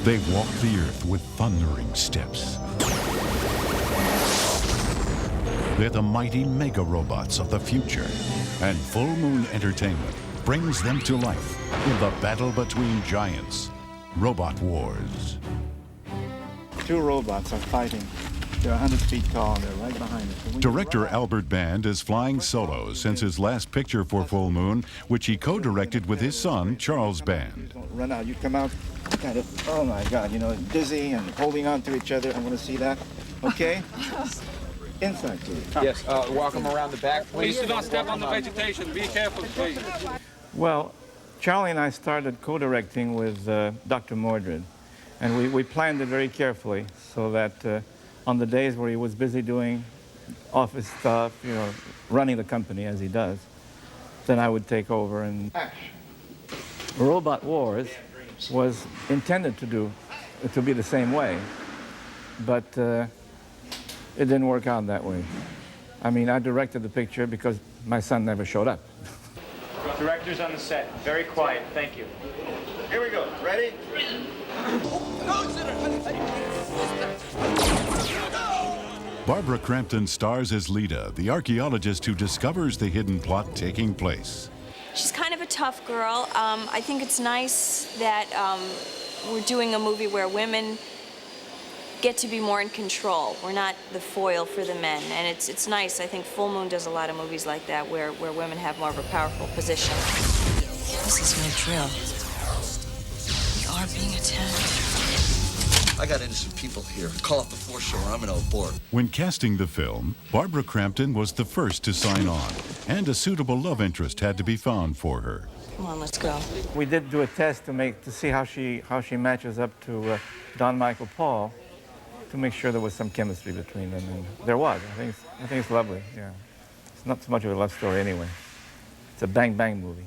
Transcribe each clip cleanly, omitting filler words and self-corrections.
They walk the earth with thundering steps. They're the mighty Megarobots of the future, and Full Moon Entertainment brings them to life in the battle between giants, Robot Wars. Two robots are fighting. They're 100 feet tall, and they're right behind us. Director Albert Band is flying solo since his last picture for Full Moon, which he co-directed with his son, Charles Band. Don't run out. You come out kind of, oh my God, you know, dizzy and holding on to each other. I want to see that. Okay? Inside, please. Yes, walk them around the back, please. Please do not step on the vegetation. Be careful, please. Well, Charlie and I started co-directing with Dr. Mordred, and we planned it very carefully so that on the days where he was busy doing office stuff, you know, running the company as he does, then I would take over. And Robot Wars was intended to be the same way, but it didn't work out that way. I mean, I directed the picture because my son never showed up. Director's on the set. Very quiet. Thank you. Here we go. Ready? Barbara Crampton stars as Lita, the archaeologist who discovers the hidden plot taking place. She's kind of a tough girl. I think it's nice that we're doing a movie where women get to be more in control. We're not the foil for the men, and it's nice. I think Full Moon does a lot of movies like that where women have more of a powerful position. This is no drill. We are being attacked. I got innocent people here. Call off the foreshore. I'm gonna abort. When casting the film, Barbara Crampton was the first to sign on, and a suitable love interest had to be found for her. Come on, let's go. We did do a test to see how she matches up to Don Michael Paul, to make sure there was some chemistry between them, and there was. I think it's lovely. Yeah, it's not so much of a love story anyway. It's a bang bang movie.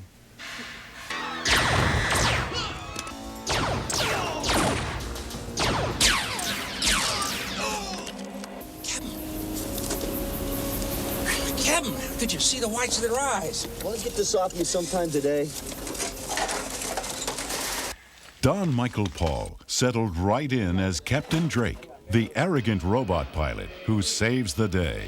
Captain, did you see the whites of their eyes? Want to get this off you sometime today? Don Michael Paul settled right in as Captain Drake, the arrogant robot pilot who saves the day.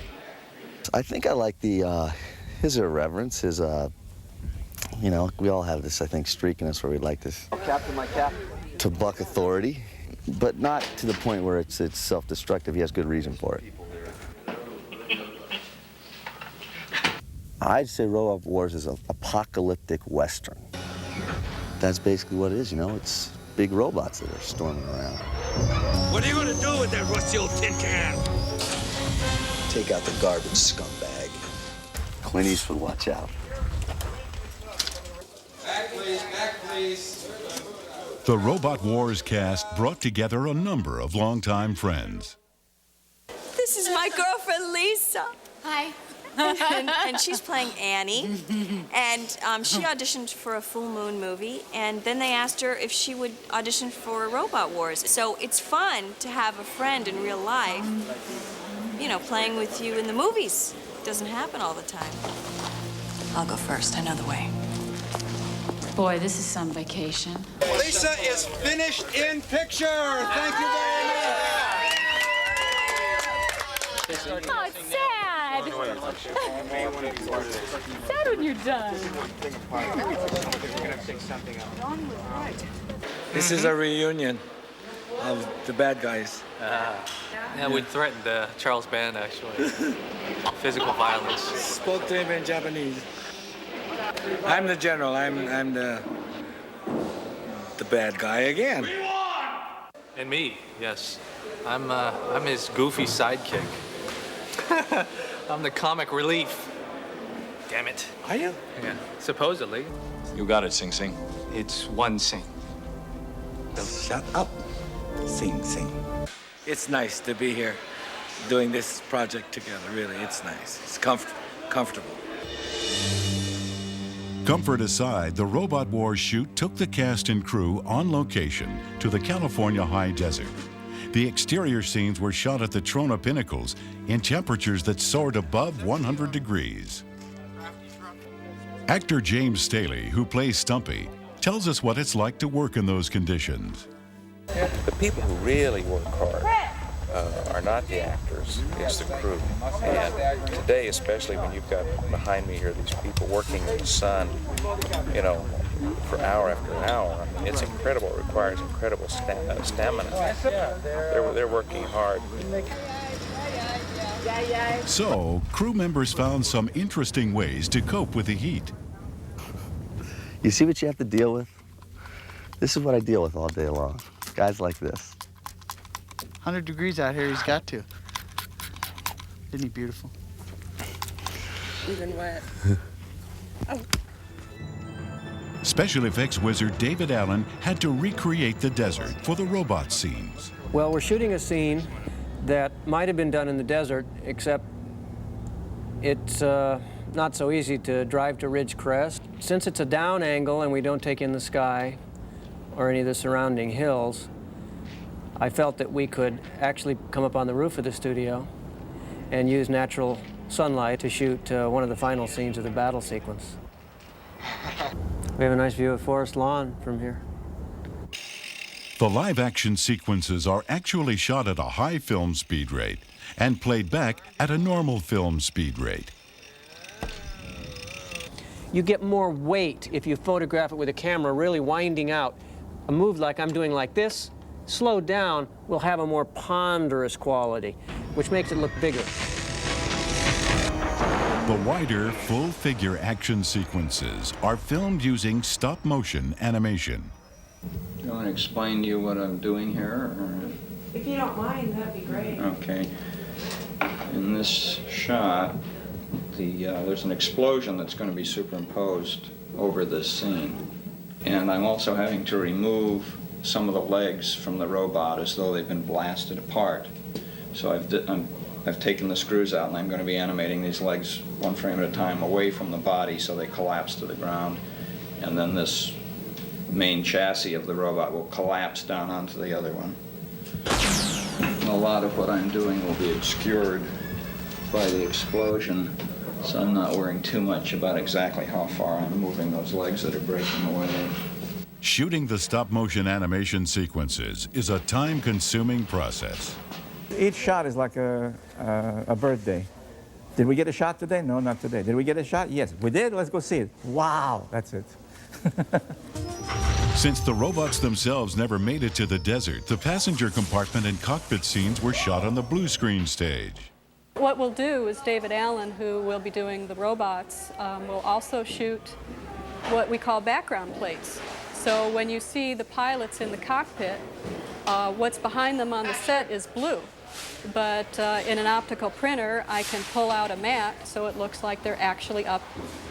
I think I like his irreverence, his, you know, we all have this, I think, streak in us where we like this. Oh, Captain, my captain. To buck authority, but not to the point where it's self-destructive. He has good reason for it. I'd say Robot Wars is an apocalyptic Western. That's basically what it is, you know? It's big robots that are storming around. What are you gonna do with that rusty old tin can? Take out the garbage, scumbag. Clint Eastwood, watch out. Back, please. Back, please. The Robot Wars cast brought together a number of longtime friends. This is my girlfriend, Lisa. Hi. and she's playing Annie, and she auditioned for a Full Moon movie, and then they asked her if she would audition for Robot Wars. So it's fun to have a friend in real life, you know, playing with you in the movies. It doesn't happen all the time. I'll go first. I know the way. Boy, this is some vacation. Lisa is finished in picture. Thank you very much. Oh, it's sad. Sad when you're done. This is a reunion of the bad guys. Yeah, we threatened Charles Band, actually. Physical violence. Spoke to him in Japanese. I'm the general. I'm the bad guy again. And me, yes. I'm his goofy sidekick. I'm the comic relief. Damn it. Are you? Yeah, supposedly. You got it, Sing Sing. It's one Sing. Shut up, Sing Sing. It's nice to be here doing this project together, really. It's nice. It's comfortable. Comfort aside, the Robot Wars shoot took the cast and crew on location to the California high desert. The exterior scenes were shot at the Trona Pinnacles in temperatures that soared above 100 degrees. Actor James Staley, who plays Stumpy, tells us what it's like to work in those conditions. The people who really work hard are not the actors, it's the crew. And today, especially when you've got behind me here these people working in the sun, you know, for hour after hour, I mean, it's incredible. It requires incredible stamina. They're working hard. So, crew members found some interesting ways to cope with the heat. You see what you have to deal with? This is what I deal with all day long. Guys like this. 100 degrees out here, he's got to. Isn't he beautiful? Even wet. Oh. Special effects wizard David Allen had to recreate the desert for the robot scenes. Well, we're shooting a scene that might have been done in the desert, except it's not so easy to drive to Ridge Crest. Since it's a down angle and we don't take in the sky or any of the surrounding hills, I felt that we could actually come up on the roof of the studio and use natural sunlight to shoot one of the final scenes of the battle sequence. We have a nice view of Forest Lawn from here. The live-action sequences are actually shot at a high film speed rate and played back at a normal film speed rate. You get more weight if you photograph it with a camera really winding out. A move like I'm doing like this, slowed down, will have a more ponderous quality, which makes it look bigger. The wider, full-figure action sequences are filmed using stop-motion animation. Do you want to explain to you what I'm doing here? Or? If you don't mind, that'd be great. Okay. In this shot, there's an explosion that's going to be superimposed over this scene. And I'm also having to remove some of the legs from the robot as though they've been blasted apart. So I've taken the screws out and I'm going to be animating these legs one frame at a time away from the body so they collapse to the ground. And then this main chassis of the robot will collapse down onto the other one. And a lot of what I'm doing will be obscured by the explosion, so I'm not worrying too much about exactly how far I'm moving those legs that are breaking away. Shooting the stop-motion animation sequences is a time-consuming process. Each shot is like a birthday. Did we get a shot today? No, not today. Did we get a shot? Yes. We did? Let's go see it. Wow, that's it. Since the robots themselves never made it to the desert, the passenger compartment and cockpit scenes were shot on the blue screen stage. What we'll do is David Allen, who will be doing the robots, will also shoot what we call background plates. So when you see the pilots in the cockpit, what's behind them on the set is blue. But in an optical printer, I can pull out a mat so it looks like they're actually up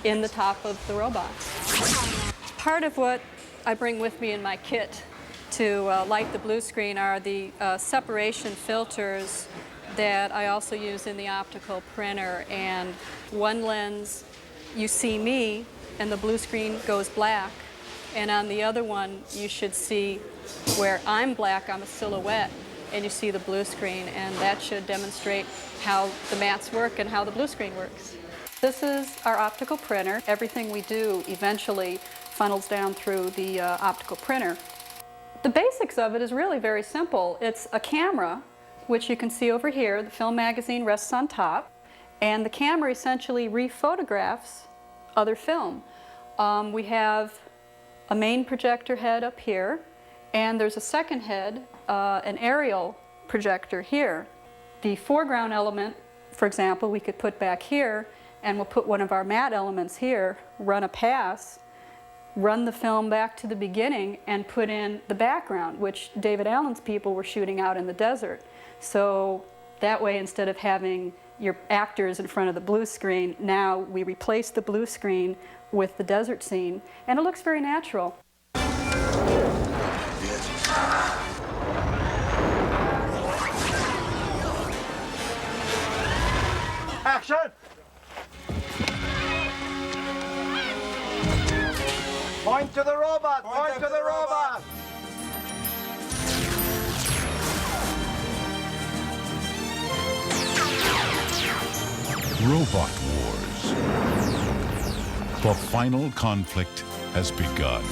in the top of the robots. Part of what I bring with me in my kit to light the blue screen are the separation filters that I also use in the optical printer. And one lens, you see me, and the blue screen goes black. And on the other one, you should see where I'm black, I'm a silhouette, and you see the blue screen. And that should demonstrate how the mats work and how the blue screen works. This is our optical printer. Everything we do eventually funnels down through the optical printer. The basics of it is really very simple. It's a camera, which you can see over here. The film magazine rests on top, and the camera essentially rephotographs other film. We have a main projector head up here, and there's a second head, an aerial projector here. The foreground element, for example, we could put back here, and we'll put one of our matte elements here, run a pass, run the film back to the beginning, and put in the background, which David Allen's people were shooting out in the desert. So that way, instead of having your actors in front of the blue screen, now we replace the blue screen with the desert scene, and it looks very natural. Action! Point to the robot! Point to the robot! Robot Wars. The final conflict has begun.